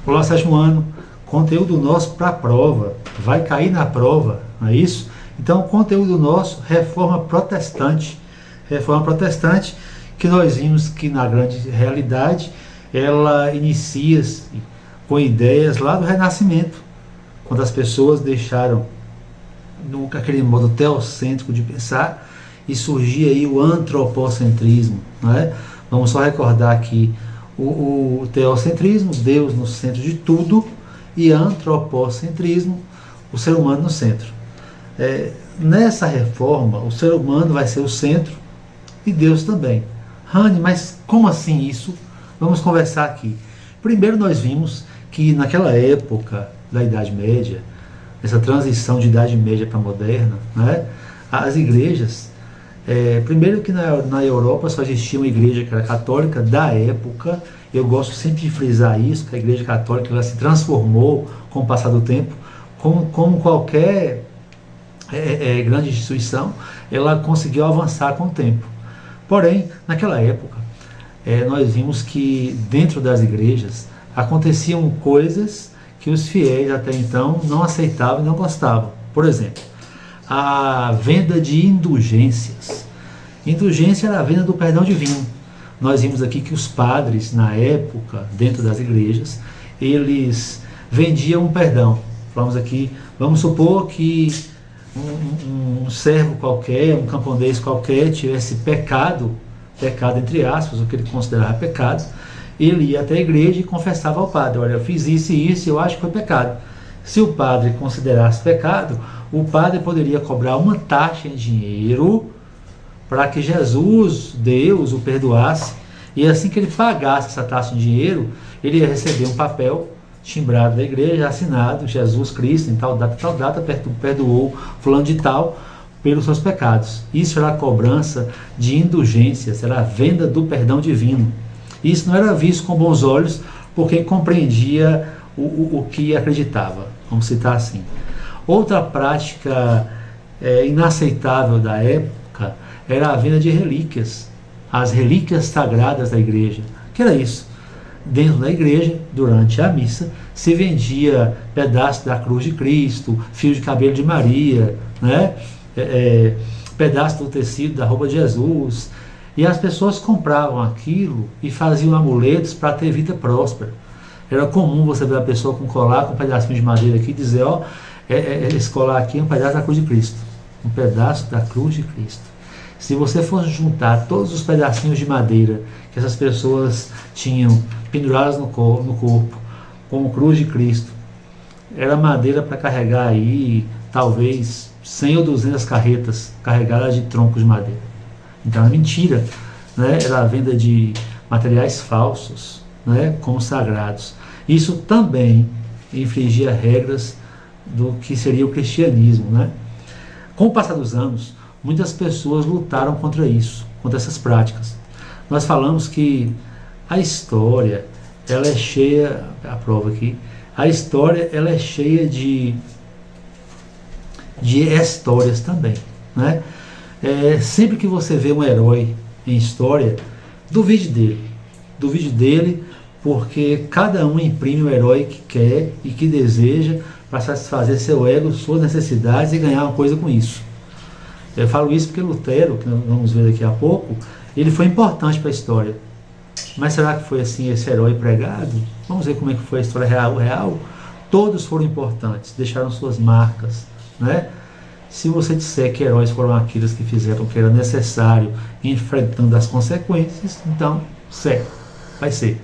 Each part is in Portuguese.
Olá, sétimo ano, conteúdo nosso para a prova, vai cair na prova, não é isso? Então, o conteúdo nosso, reforma protestante, que nós vimos que na grande realidade, ela inicia-se com ideias lá do Renascimento, quando as pessoas deixaram aquele modo teocêntrico de pensar e surgia aí o antropocentrismo, não é? Vamos só recordar aqui o teocentrismo, Deus no centro de tudo, e antropocentrismo, o ser humano no centro. Nessa reforma, o ser humano vai ser o centro e Deus também. Rani, mas como assim isso? Vamos conversar aqui. Primeiro nós vimos que naquela época da Idade Média, essa transição de Idade Média para moderna, né, as igrejas, primeiro que na Europa só existia uma igreja que era católica da época. Eu gosto sempre de frisar isso, que a igreja católica ela se transformou com o passar do tempo, como qualquer grande instituição, ela conseguiu avançar com o tempo. Porém, naquela época, nós vimos que dentro das igrejas aconteciam coisas que os fiéis até então não aceitavam e não gostavam. Por exemplo, a venda de indulgências. Indulgência era a venda do perdão divino. Nós vimos aqui que os padres, na época, dentro das igrejas, eles vendiam um perdão. Falamos aqui, vamos supor que um servo qualquer, um camponês qualquer, tivesse pecado entre aspas, o que ele considerava pecado, ele ia até a igreja e confessava ao padre: olha, eu fiz isso e isso, eu acho que foi pecado. Se o padre considerasse pecado, o padre poderia cobrar uma taxa em dinheiro para que Jesus, Deus, o perdoasse, e assim que ele pagasse essa taxa em dinheiro, ele ia receber um papel timbrado da igreja, assinado: Jesus Cristo, em tal data, perdoou fulano de tal pelos seus pecados. Isso era a cobrança de indulgências, era a venda do perdão divino. Isso não era visto com bons olhos por quem compreendia o que acreditava, vamos citar assim. Outra prática inaceitável da época era a venda de relíquias, as relíquias sagradas da igreja. O que era isso? Dentro da igreja, durante a missa, se vendia pedaço da cruz de Cristo, fio de cabelo de Maria, né? Pedaço do tecido da roupa de Jesus, e as pessoas compravam aquilo e faziam amuletos para ter vida próspera. Era comum você ver a pessoa com colar, com um pedacinho de madeira aqui, e dizer: ó, esse colar aqui é um pedaço da cruz de Cristo, um pedaço da cruz de Cristo. Se você fosse juntar todos os pedacinhos de madeira que essas pessoas tinham pendurados no corpo, como cruz de Cristo, era madeira para carregar aí talvez 100 ou 200 carretas carregadas de troncos de madeira. Então era mentira, né? Era a venda de materiais falsos, né, como sagrados. Isso também infringia regras do que seria o cristianismo, né? Com o passar dos anos, muitas pessoas lutaram contra isso, contra essas práticas. Nós falamos que a história, ela é cheia, a prova aqui, a história ela é cheia de histórias também, né? Sempre que você vê um herói em história, duvide dele, porque cada um imprime o herói que quer e que deseja para satisfazer seu ego, suas necessidades e ganhar uma coisa com isso. Eu falo isso porque Lutero, que nós vamos ver daqui a pouco, ele foi importante para a história. Mas será que foi assim esse herói pregado? Vamos ver como é que foi a história real. Todos foram importantes, deixaram suas marcas, né? Se você disser que heróis foram aqueles que fizeram o que era necessário, enfrentando as consequências, então, certo, vai ser.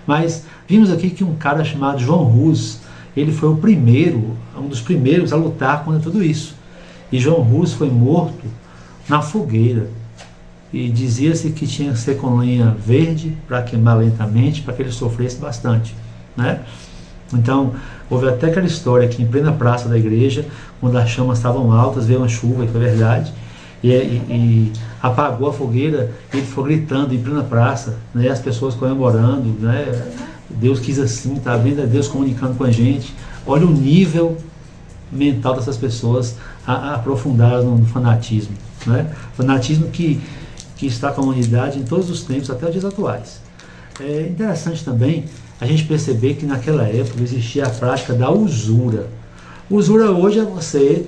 Mas vimos aqui que um cara chamado João Hus, ele foi um dos primeiros a lutar contra tudo isso. E João Hus foi morto na fogueira. E dizia-se que tinha que ser com lenha verde para queimar lentamente, para que ele sofresse bastante, né? Então, houve até aquela história que em plena praça da igreja, quando as chamas estavam altas, veio uma chuva, que é verdade, e apagou a fogueira, e ele foi gritando em plena praça, né, as pessoas comemorando, né, Deus quis assim, tá vendo? É Deus comunicando com a gente. Olha o nível mental dessas pessoas aprofundadas no fanatismo, né? Fanatismo que está com a humanidade em todos os tempos, até os dias atuais. É interessante também a gente perceber que naquela época existia a prática da usura. Usura hoje é você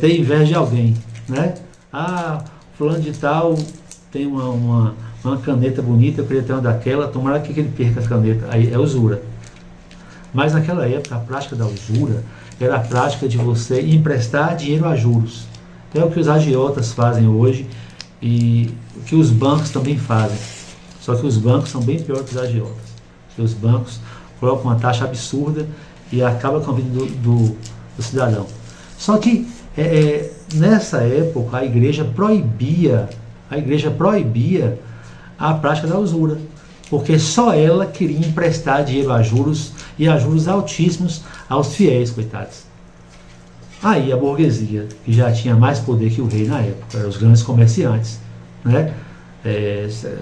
ter inveja de alguém, né? Ah, fulano de tal tem uma caneta bonita, eu queria ter uma daquela, tomara que ele perca a caneta. Aí é usura. Mas naquela época a prática da usura era a prática de você emprestar dinheiro a juros. É o que os agiotas fazem hoje e o que os bancos também fazem. Só que os bancos são bem piores que os agiotas. Porque os bancos colocam uma taxa absurda e acaba com a vida do cidadão. Só que nessa época a igreja proibia a prática da usura, porque só ela queria emprestar dinheiro a juros e a juros altíssimos aos fiéis, coitados. Aí a burguesia, que já tinha mais poder que o rei na época, eram os grandes comerciantes, né?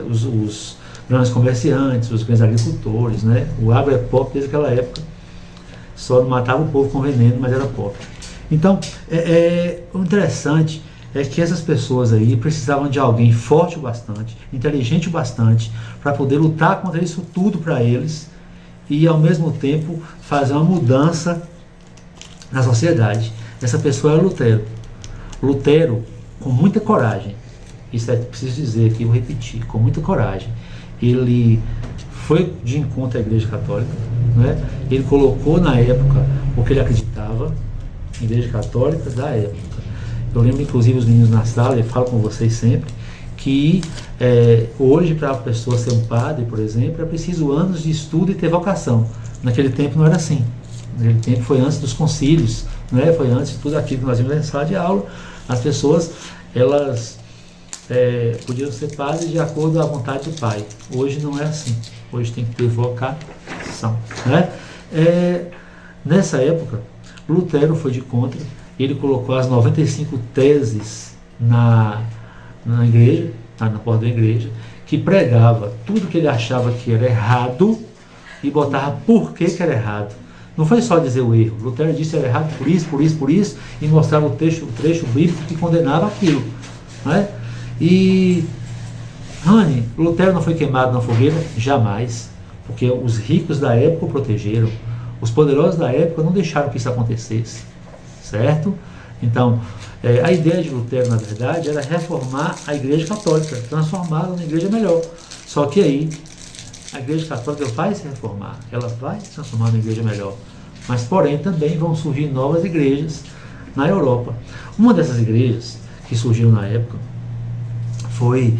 Os grandes comerciantes, os grandes agricultores, né? O agro é pobre desde aquela época, só não matava o povo com veneno, mas era pobre. Então, o interessante é que essas pessoas aí precisavam de alguém forte o bastante, inteligente o bastante, para poder lutar contra isso tudo para eles e ao mesmo tempo fazer uma mudança na sociedade. Essa pessoa é Lutero. Lutero, com muita coragem, isso é preciso dizer aqui, eu vou repetir, com muita coragem, ele foi de encontro à Igreja Católica, né? Ele colocou na época o que ele acreditava, a Igreja Católica da época. Eu lembro inclusive os meninos na sala, eu falo com vocês sempre, que hoje para a pessoa ser um padre, por exemplo, é preciso anos de estudo e ter vocação. Naquele tempo não era assim. Naquele tempo foi antes dos concílios, né? Foi antes de tudo aquilo que nós vimos na sala de aula. As pessoas, elas podiam ser padres de acordo com a vontade do Pai. Hoje não é assim. Hoje tem que ter vocação, né? Nessa época, Lutero foi de contra. Ele colocou as 95 teses na igreja, na porta da igreja, que pregava tudo que ele achava que era errado e botava por que era errado. Não foi só dizer o erro. Lutero disse que era errado por isso, por isso, por isso, e mostrava o trecho bíblico que condenava aquilo, né? E, Lutero não foi queimado na fogueira? Jamais. Porque os ricos da época o protegeram. Os poderosos da época não deixaram que isso acontecesse. Certo? Então, a ideia de Lutero, na verdade, era reformar a Igreja Católica, transformá-la numa igreja melhor. Só que aí, a Igreja Católica vai se reformar, ela vai se transformar numa igreja melhor. Mas, porém, também vão surgir novas igrejas na Europa. Uma dessas igrejas que surgiram na época foi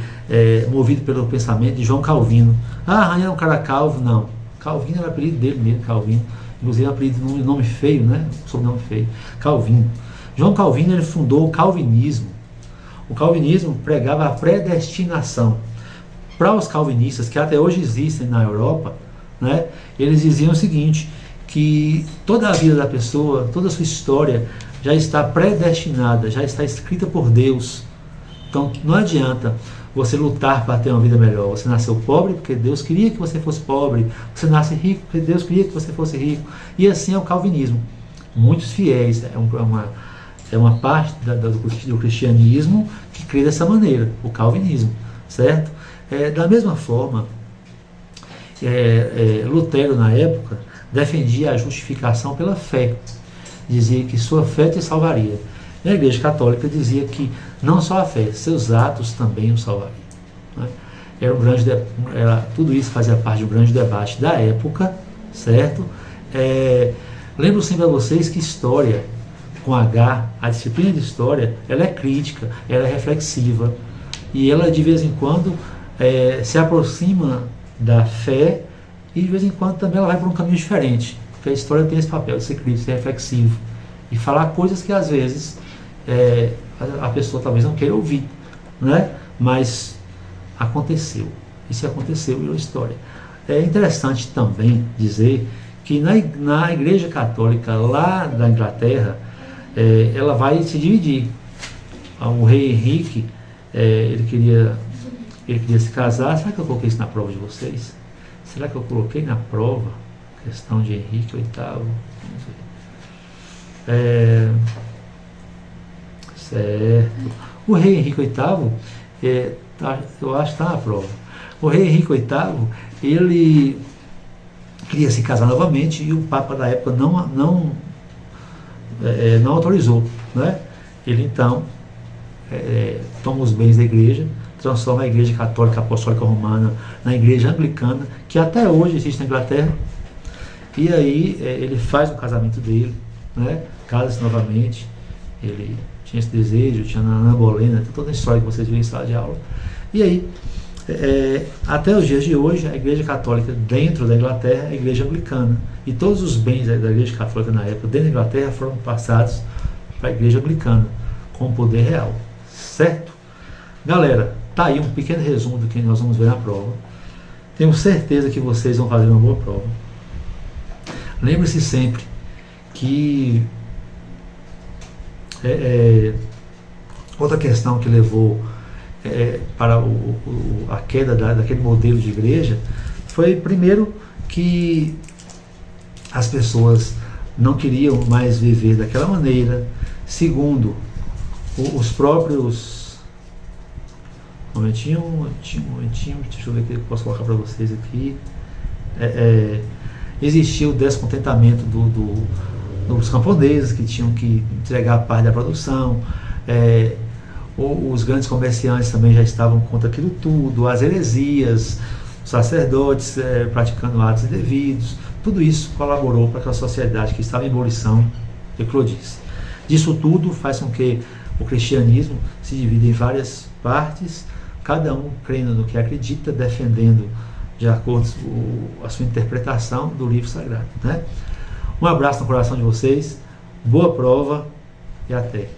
movido pelo pensamento de João Calvino. Ah, era um cara calvo? Não. Calvino era o apelido dele mesmo, Calvino. Inclusive é um apelido, nome feio, né? Sobrenome feio. Calvino. João Calvino, ele fundou o calvinismo. O calvinismo pregava a predestinação. Para os calvinistas, que até hoje existem na Europa, né? Eles diziam o seguinte, que toda a vida da pessoa, toda a sua história já está predestinada, já está escrita por Deus. Então não adianta você lutar para ter uma vida melhor. Você nasceu pobre porque Deus queria que você fosse pobre. Você nasce rico porque Deus queria que você fosse rico. E assim é o calvinismo. Muitos fiéis, é uma parte do cristianismo que crê dessa maneira, o calvinismo, certo? Da mesma forma, Lutero na época defendia a justificação pela fé. Dizia que sua fé te salvaria. E a Igreja Católica dizia que não só a fé, seus atos também o salvariam, né? Tudo isso fazia parte de um grande debate da época, certo? Lembro sempre a vocês que história, com H, a disciplina de história, ela é crítica, ela é reflexiva, e ela de vez em quando se aproxima da fé, e de vez em quando também ela vai por um caminho diferente, porque a história tem esse papel de ser crítico, ser reflexivo, e falar coisas que às vezes a pessoa talvez não queira ouvir, né? Mas aconteceu. Isso aconteceu, virou história. É interessante também dizer que na Igreja Católica lá da Inglaterra, ela vai se dividir. O rei Henrique, ele queria se casar. Será que eu coloquei isso na prova de vocês? Será que eu coloquei na prova? Questão de Henrique VIII. Certo. O rei Henrique VIII, eu acho que está na prova. O rei Henrique VIII, queria se casar novamente e o Papa da época não autorizou, né? Ele então toma os bens da igreja, transforma a Igreja Católica Apostólica Romana na Igreja Anglicana, que até hoje existe na Inglaterra, e aí ele faz o casamento dele, né? Casa-se novamente, ele tinha esse desejo, tinha na Ana Bolena, toda a história que vocês viram em sala de aula, e aí até os dias de hoje a Igreja Católica dentro da Inglaterra é a Igreja Anglicana, e todos os bens da Igreja Católica na época dentro da Inglaterra foram passados para a Igreja Anglicana com poder real, certo? Galera, tá aí um pequeno resumo do que nós vamos ver na prova. Tenho certeza que vocês vão fazer uma boa prova. Lembre-se sempre que outra questão que levou para a queda daquele modelo de igreja foi, primeiro, que as pessoas não queriam mais viver daquela maneira. Segundo, os próprios... Um momentinho, deixa eu ver o que eu posso colocar para vocês aqui. Existia o descontentamento dos camponeses, que tinham que entregar parte da produção. Os grandes comerciantes também já estavam contra aquilo tudo, as heresias, os sacerdotes praticando atos indevidos. Tudo isso colaborou para que a sociedade que estava em ebulição eclodisse. Disso tudo faz com que o cristianismo se divida em várias partes, cada um crendo no que acredita, defendendo de acordo com a sua interpretação do livro sagrado, né? Um abraço no coração de vocês, boa prova e até!